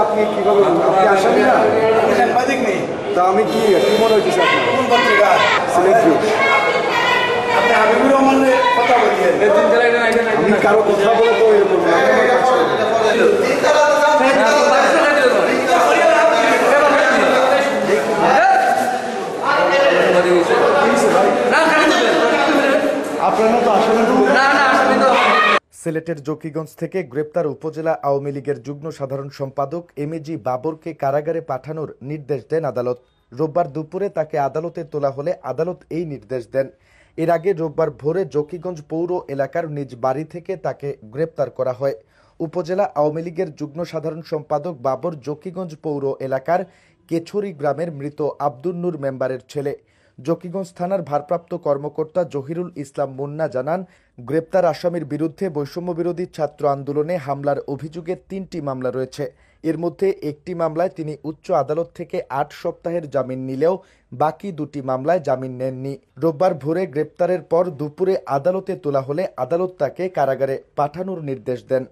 আপনি কিভাবে আপনি আসামি না? সাংবাদিক নেই তা আমি কি মনে হইতেছে আপনার? কোন পত্রিকা? সিলেট নিউজ। আপনি হাবিবুর রহমানের কথা বলিয়েন। আমি কারো কথা বলে তো এরকম না। আমি আমার কাজ করি। আপনারা তো আসামি সিলেটের জকিগঞ্জ থেকে গ্রেপ্তার উপজেলা আওয়ামী লীগের যুগ্ম সাধারণ সম্পাদক এমএজি বাবরকে কারাগারে পাঠানোর নির্দেশ দেন আদালত। রোববার দুপুরে তাকে আদালতে তোলা হলে আদালত এই নির্দেশ দেন। এর আগে রোববার ভোরে জকিগঞ্জ পৌর এলাকার নিজ বাড়ি থেকে তাকে গ্রেপ্তার করা হয়। উপজেলা আওয়ামী লীগের যুগ্ম সাধারণ সম্পাদক বাবর জকিগঞ্জ পৌর এলাকার কেছরি গ্রামের মৃত আব্দুল নূর মেম্বারের ছেলে। জকিগঞ্জ থানার ভারপ্রাপ্ত কর্মকর্তা জহিরুল ইসলাম মুন্না জানান, গ্রেপ্তার আসামির বিরুদ্ধে বৈষম্য বিরোধী ছাত্র আন্দোলনে হামলার অভিযোগে ৩টি মামলা রয়েছে। এর মধ্যে একটি মামলায় তিনি উচ্চ আদালত থেকে ৮ সপ্তাহের জামিন নিলেও বাকি দুটি মামলায় জামিন নেননি। রোববার ভোরে গ্রেপ্তারের পর দুপুরে আদালতে তোলা হলে আদালত তাকে কারাগারে পাঠানোর নির্দেশ দেন।